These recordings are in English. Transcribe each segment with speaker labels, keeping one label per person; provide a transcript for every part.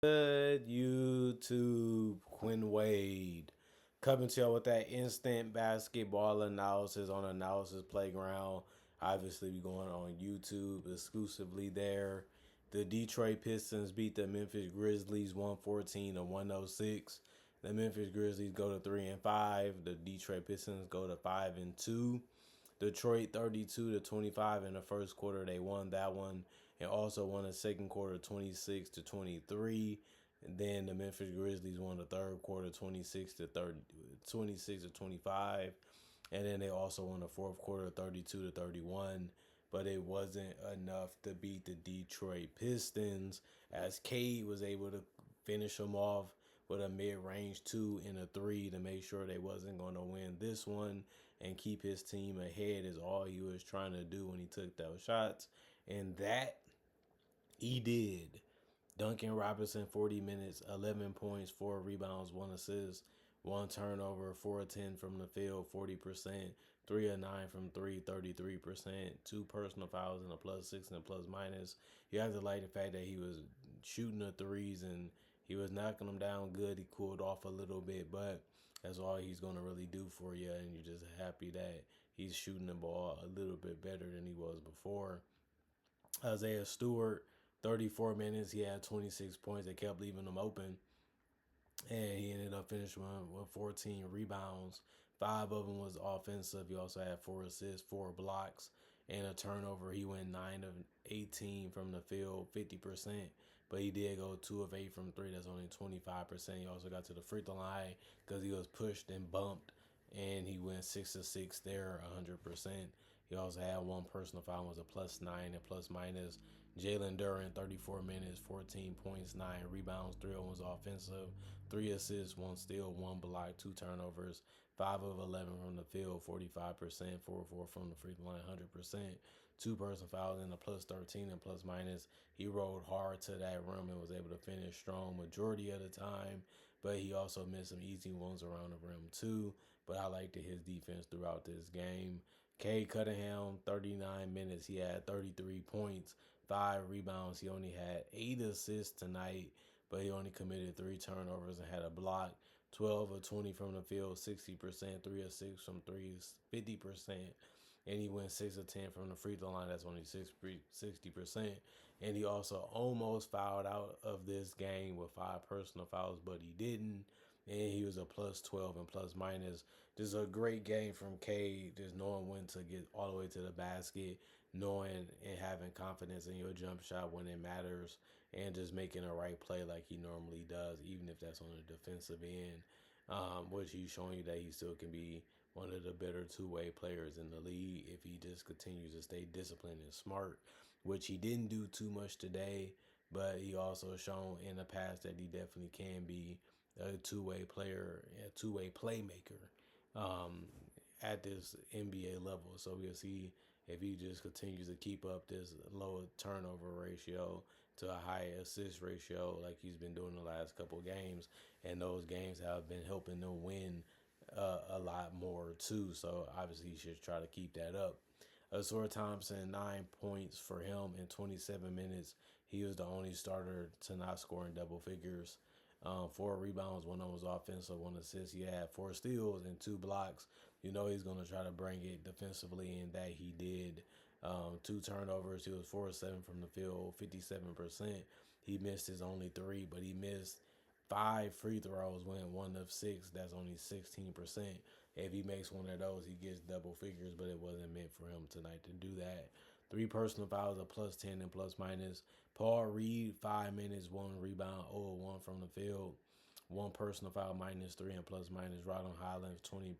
Speaker 1: Good YouTube, Quinn Wade coming to you with that instant basketball analysis on Analysis Playground. Obviously, we going on YouTube exclusively there. The Detroit Pistons beat the Memphis Grizzlies 114 to 106. The Memphis Grizzlies go to 3-5. The Detroit Pistons go to 5-2. Detroit 32 to 25 in the first quarter. They won that one and also won the second quarter 26 to 23. And then the Memphis Grizzlies won the third quarter 26 to 30, 26 to 25. And then they also won the fourth quarter 32 to 31. But it wasn't enough to beat the Detroit Pistons as Cade was able to finish them off with a mid-range 2 and a 3 to make sure they wasn't going to win this one and keep his team ahead is all he was trying to do when he took those shots. And that he did. Duncan Robinson, 40 minutes, 11 points, 4 rebounds, 1 assist, 1 turnover, 4 of 10 from the field, 40%, 3 of 9 from 3, 33%, 2 personal fouls and a +6 and a plus minus. You have to like the fact that he was shooting the threes and he was knocking them down good. He cooled off a little bit, but that's all he's going to really do for you. And you're just happy that he's shooting the ball a little bit better than he was before. Isaiah Stewart, 34 minutes. He had 26 points. They kept leaving him open. And he ended up finishing with 14 rebounds. 5 of them was offensive. He also had 4 assists, 4 blocks, and a turnover. He went 9 of 18 from the field, 50%. But he did go 2 of 8 from 3. That's only 25%. He also got to the free throw line because he was pushed and bumped. And he went 6 of 6 there, 100%. He also had 1 personal foul, was a +9 and plus minus. Jalen Duren, 34 minutes, 14 points, 9 rebounds, 3 of them was offensive, 3 assists, 1 steal, 1 block, 2 turnovers, 5 of 11 from the field, 45%, 4 of 4 from the free throw line, 100%, 2 personal fouls and a +13 and plus minus. He rode hard to that rim and was able to finish strong majority of the time, but he also missed some easy ones around the rim too. But I liked his defense throughout this game. Cade Cunningham, 39 minutes. He had 33 points, 5 rebounds. He only had 8 assists tonight, but he only committed 3 turnovers and had a block. 12 of 20 from the field, 60%, 3 of 6 from threes, 50%. And he went 6 of 10 from the free throw line. That's only 60%. And he also almost fouled out of this game with 5 personal fouls, but he didn't. And he was a +12 and plus minus. Just a great game from Cade, just knowing when to get all the way to the basket, knowing and having confidence in your jump shot when it matters, and just making a right play like he normally does, even if that's on the defensive end, which he's showing you that he still can be one of the better two-way players in the league if he just continues to stay disciplined and smart, which he didn't do too much today, but he also shown in the past that he definitely can be a two-way player, a two-way playmaker at this NBA level. So we'll see if he just continues to keep up this low turnover ratio to a high assist ratio like he's been doing the last couple of games. And those games have been helping them win a lot more too. So obviously he should try to keep that up. Azor Thompson, 9 points for him in 27 minutes. He was the only starter to not score in double figures. 4 rebounds, 1 of them was offensive, 1 assist. He had 4 steals and 2 blocks. You know he's going to try to bring it defensively, and that he did. 2 turnovers. He was 4 of 7 from the field, 57%. He missed his only 3, but he missed 5 free throws, went 1 of 6. That's only 16%. If he makes one of those, he gets double figures, but it wasn't meant for him tonight to do that. 3 personal fouls, a +10 and plus minus. Paul Reed, 5 minutes, 1 rebound, 0 of 1 from the field. 1 personal foul, -3 and plus minus. Rodon Hollins, 20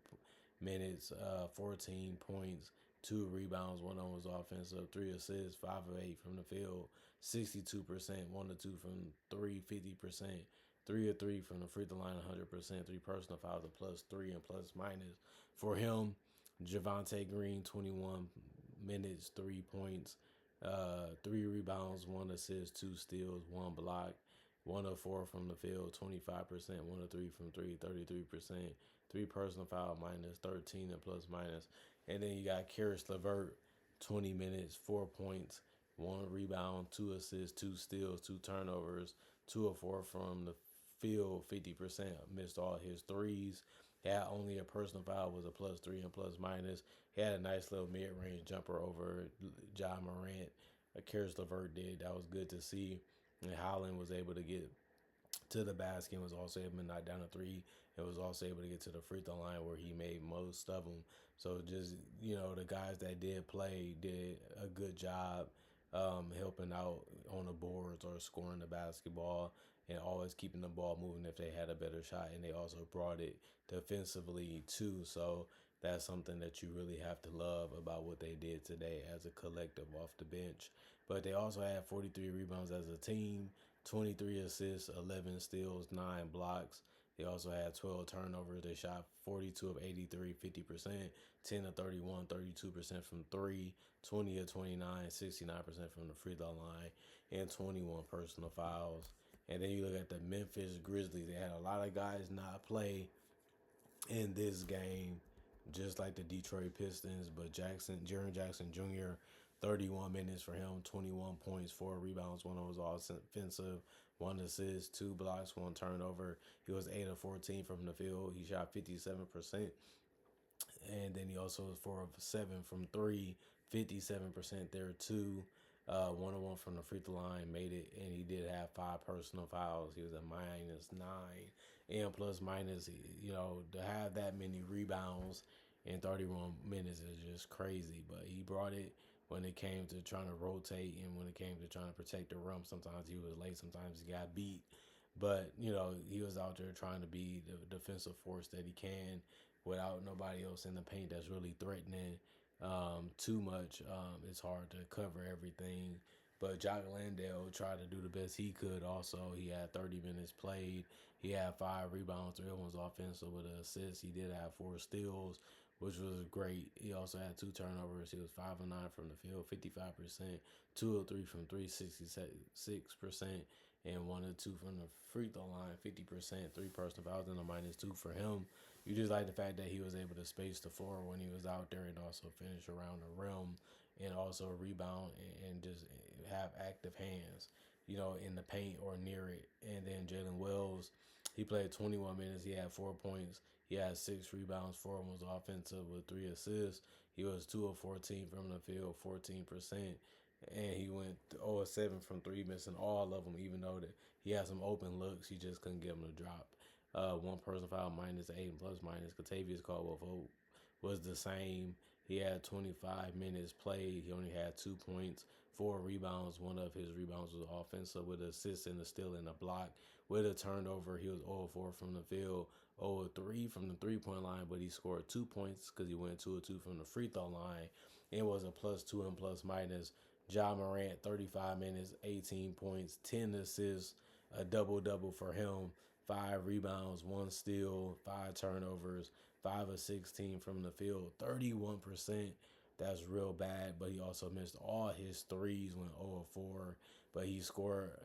Speaker 1: minutes, 14 points, 2 rebounds, 1 of them was offensive, 3 assists, 5 of 8 from the field, 62%, 1 of 2 from 3, 50%. 3 of 3 from the free throw line, 100%. 3 personal fouls, a +3 and plus minus. For him, Javonte Green, 21 minutes, 3 points, 3 rebounds, 1 assist, 2 steals, 1 block, 1 of 4 from the field, 25%, 1 of 3 from 3, 33%, 3 personal foul, -13 and plus minus. And then you got Karis LeVert, 20 minutes, 4 points, 1 rebound, 2 assists, 2 steals, 2 turnovers, 2 or 4 from the field, 50%. Missed all his threes. Had only a personal foul, was a plus three and plus minus. He had a nice little mid range jumper over John Morant. Karis LeVert did. That was good to see. And Howland was able to get to the basket, was also able to knock down a three, and was also able to get to the free throw line where he made most of them. So just, the guys that did play did a good job helping out on the boards or scoring the basketball and always keeping the ball moving if they had a better shot. And they also brought it defensively too. So that's something that you really have to love about what they did today as a collective off the bench. But they also had 43 rebounds as a team, 23 assists, 11 steals, 9 blocks. They also had 12 turnovers. They shot 42 of 83, 50%, 10 of 31, 32% from 3, 20 of 29, 69% from the free throw line, and 21 personal fouls. And then you look at the Memphis Grizzlies. They had a lot of guys not play in this game, just like the Detroit Pistons. But Jaren Jackson Jr., 31 minutes for him, 21 points, 4 rebounds, one of was all offensive, 1 assist, 2 blocks, 1 turnover. He was 8 of 14 from the field. He shot 57%. And then he also was 4 of 7 from 3, 57% there too. 1 of 1 from the free throw line, made it, and he did have 5 personal fouls. He was a -9, and plus minus. To have that many rebounds in 31 minutes is just crazy. But he brought it when it came to trying to rotate and when it came to trying to protect the rim. Sometimes he was late, sometimes he got beat. But, he was out there trying to be the defensive force that he can without nobody else in the paint that's really threatening too much. It's hard to cover everything. But Jock Landale tried to do the best he could also. He had 30 minutes played. He had 5 rebounds, 3 was offensive with an assist. He did have 4 steals, which was great. He also had 2 turnovers. He was 5 of 9 from the field, 55%, 2 of 3 from 3, 66%, and 1 of 2 from the free throw line, 50%, 3 personal fouls, and a -2 for him. You just like the fact that he was able to space the floor when he was out there and also finish around the rim and also rebound and just have active hands, in the paint or near it. And then Jalen Wells, he played 21 minutes. He had 4 points. He had 6 rebounds. 4 was offensive with 3 assists. He was 2 of 14 from the field, 14%. And he went 0 of 7 from 3, missing all of them, even though that he had some open looks. He just couldn't get them to drop. 1 personal foul, -8 and plus minus. Kentavious Caldwell was the same. He had 25 minutes played. He only had 2 points, 4 rebounds. One of his rebounds was offensive with an assist and a steal and a block. With a turnover, he was 0 of 4 from the field, 0 of 3 from the three-point line, but he scored 2 points because he went 2 of 2 from the free throw line. It was a +2 and plus minus. Ja Morant, 35 minutes, 18 points, 10 assists, a double-double for him. 5 rebounds, 1 steal, 5 turnovers, 5 of 16 from the field, 31%. That's real bad, but he also missed all his threes, went 0 of 4. But he scored,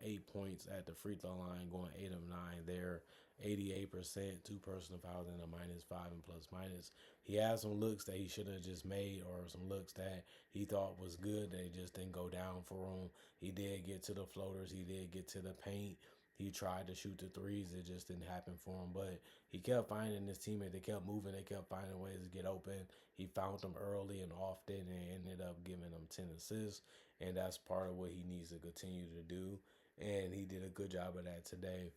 Speaker 1: 8 points at the free throw line, going 8 of 9 there, 88%, 2 personal fouls, and a -5 and plus minus. He had some looks that he should have just made, or some looks that he thought was good that just didn't go down for him. He did get to the floaters, he did get to the paint. He tried to shoot the threes. It just didn't happen for him. But he kept finding his teammate. They kept moving. They kept finding ways to get open. He found them early and often and ended up giving them 10 assists. And that's part of what he needs to continue to do. And he did a good job of that today.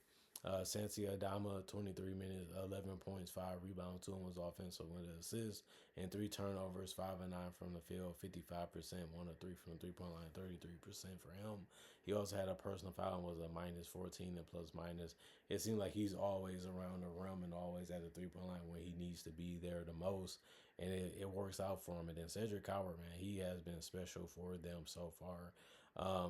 Speaker 1: Santi Adama, 23 minutes, 11 points, 5 rebounds, 2 was offensive with an assist, and 3 turnovers, 5 of 9 from the field, 55%, 1 of 3 from the three-point line, 33% for him. He also had a personal foul and was a -14 and plus minus. It seemed like he's always around the rim and always at the three-point line when he needs to be there the most, and it works out for him. And then Cedric Howard, man, he has been special for them so far.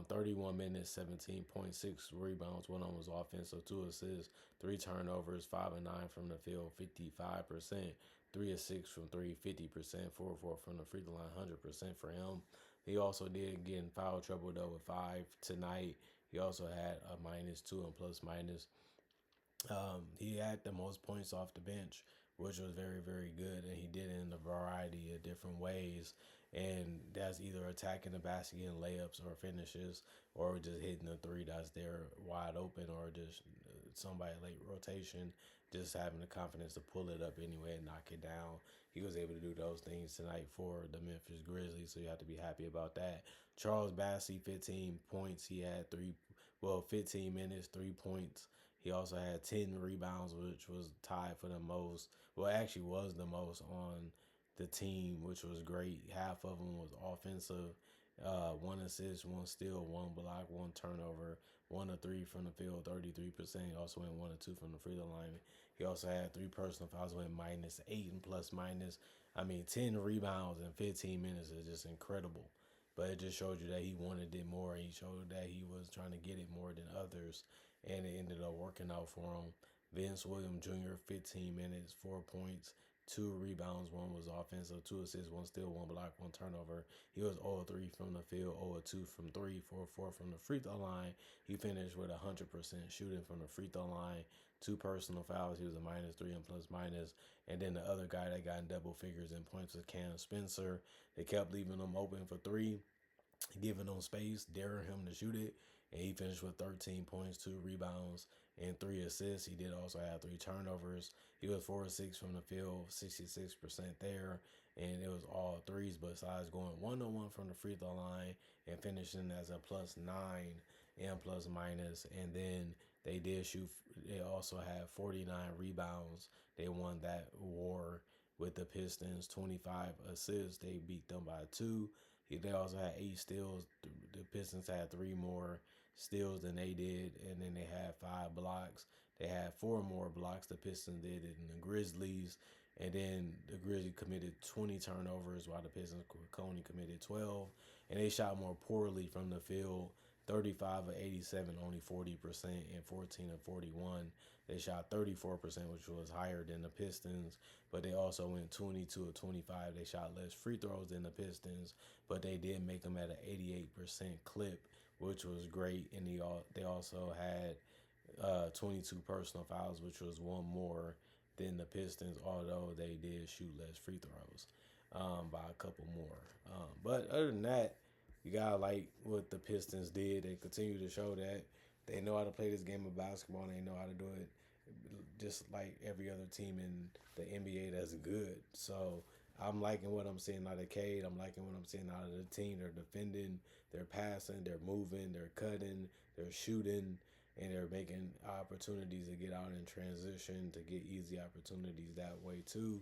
Speaker 1: 31 minutes, 17.6 rebounds, 1 was offensive, 2 assists, 3 turnovers, 5 of 9 from the field, 55%, 3 of 6 from 3, 50%, 4 of 4 from the free throw line, 100% for him. He also did get in foul trouble though with 5 tonight. He also had a -2 and plus minus. He had the most points off the bench, which was very, very good, and he did it in a variety of different ways. and that's either attacking the basket and layups or finishes, or just hitting a three that's there wide open, or just somebody late rotation, just having the confidence to pull it up anyway and knock it down. He was able to do those things tonight for the Memphis Grizzlies, so you have to be happy about that. Charles Bassey, 15 points. He had 15 minutes, 3 points. He also had 10 rebounds, which was tied for the most. Well, actually was the most on the team, which was great. Half of them was offensive. One assist, one steal, one block, one turnover, 1 of 3 from the field, 33%. He also went 1 of 2 from the free throw line. He also had 3 personal fouls, went -8 and plus minus. I mean, 10 rebounds in 15 minutes is just incredible. But it just showed you that he wanted it more. He showed that he was trying to get it more than others, and it ended up working out for him. Vince Williams Jr., 15 minutes, 4 points, 2 rebounds. One was offensive, 2 assists, one steal, one block, one turnover. He was 0-3 from the field, 0-2 from three, 4-4 from the free throw line. He finished with 100% shooting from the free throw line. 2 personal fouls. He was a -3 and plus minus. And then the other guy that got in double figures in points was Cam Spencer. They kept leaving him open for three, giving him space, daring him to shoot it. And he finished with 13 points, 2 rebounds, and 3 assists. He did also have 3 turnovers. He was 4-6 from the field, 66% there. And it was all threes, besides going 1-1 from the free throw line and finishing as a +9 and plus minus. And then they did shoot, they also had 49 rebounds. They won that war with the Pistons, 25 assists. They beat them by 2. They also had 8 steals. The Pistons had 3 more steals than they did, and then they had 5 blocks. They had 4 more blocks. The Pistons did it in the Grizzlies, and then the Grizzlies committed 20 turnovers while the Pistons only committed 12, and they shot more poorly from the field. 35 of 87, only 40%, and 14 of 41. They shot 34%, which was higher than the Pistons, but they also went 22 of 25. They shot less free throws than the Pistons, but they did make them at an 88% clip, which was great. And they also had 22 personal fouls, which was one more than the Pistons, although they did shoot less free throws by a couple more. But other than that, you got like what the Pistons did. They continue to show that they know how to play this game of basketball, and they know how to do it just like every other team in the NBA that's good. So I'm liking what I'm seeing out of Cade. I'm liking what I'm seeing out of the team. They're defending, they're passing, they're moving, they're cutting, they're shooting, and they're making opportunities to get out in transition, to get easy opportunities that way too.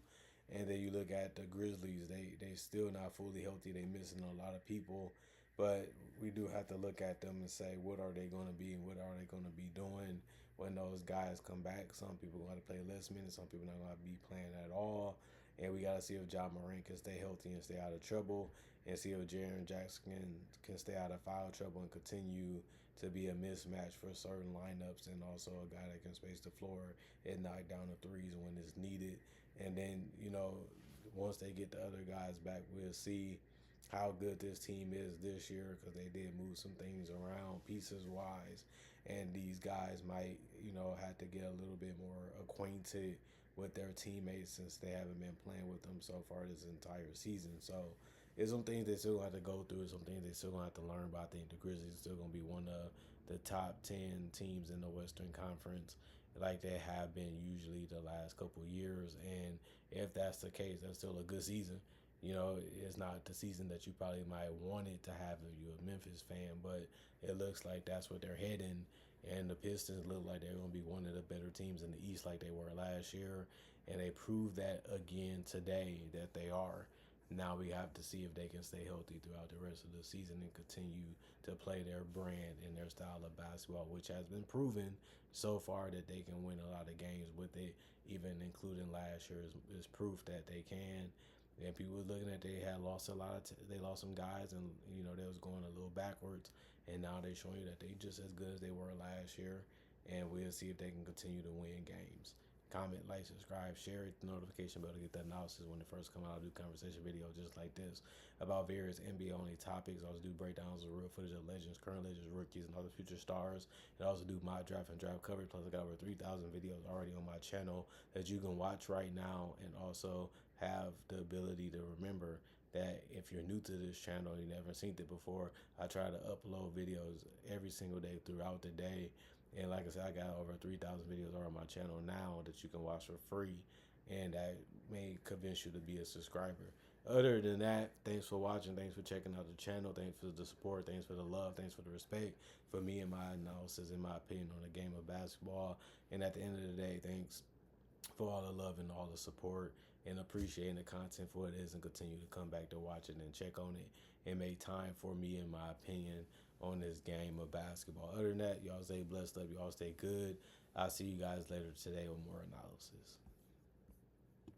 Speaker 1: And then you look at the Grizzlies, they still not fully healthy. They missing a lot of people, but we do have to look at them and say, what are they going to be and what are they going to be doing when those guys come back? Some people are going to play less minutes. Some people not going to be playing at all. And we got to see if Ja Morant can stay healthy and stay out of trouble, and see if Jaren Jackson can stay out of foul trouble and continue to be a mismatch for certain lineups, and also a guy that can space the floor and knock down the threes when it's needed. And then, once they get the other guys back, we'll see how good this team is this year, because they did move some things around pieces wise. And these guys might, have to get a little bit more acquainted with their teammates, since they haven't been playing with them so far this entire season. So there's some things they still have to go through, some things they still gonna have to learn. But I think the Grizzlies are still gonna be one of the top 10 teams in the Western Conference, like they have been usually the last couple of years. And if that's the case, that's still a good season. It's not the season that you probably might want it to have if you're a Memphis fan, but it looks like that's what they're heading. And the Pistons look like they're going to be one of the better teams in the East, like they were last year. And they proved that again today, that they are. Now we have to see if they can stay healthy throughout the rest of the season and continue to play their brand and their style of basketball, which has been proven so far that they can win a lot of games with it, even including last year is proof that they can. And people were looking at, they had lost a lot of they lost some guys, and they was going a little backwards, and now they're showing you that they just as good as they were last year. And we'll see if they can continue to win games. Comment, like, subscribe, share it, the notification bell to get the analysis when it first come out. I do conversation videos just like this about various NBA only topics. I also do breakdowns of real footage of legends, current legends, rookies, and other future stars. And I also do mock draft and draft coverage. Plus, I got over 3,000 videos already on my channel that you can watch right now, and also have the ability to remember that if you're new to this channel and you never seen it before, I try to upload videos every single day throughout the day. And like I said, I got over 3,000 videos on my channel now that you can watch for free, and that may convince you to be a subscriber. Other than that, thanks for watching. Thanks for checking out the channel. Thanks for the support. Thanks for the love. Thanks for the respect for me and my analysis and my opinion on the game of basketball. And at the end of the day, thanks for all the love and all the support, and appreciating the content for what it is, and continue to come back to watch it and check on it and make time for me and my opinion on this game of basketball. Other than that, y'all stay blessed up. Y'all stay good. I'll see you guys later today with more analysis.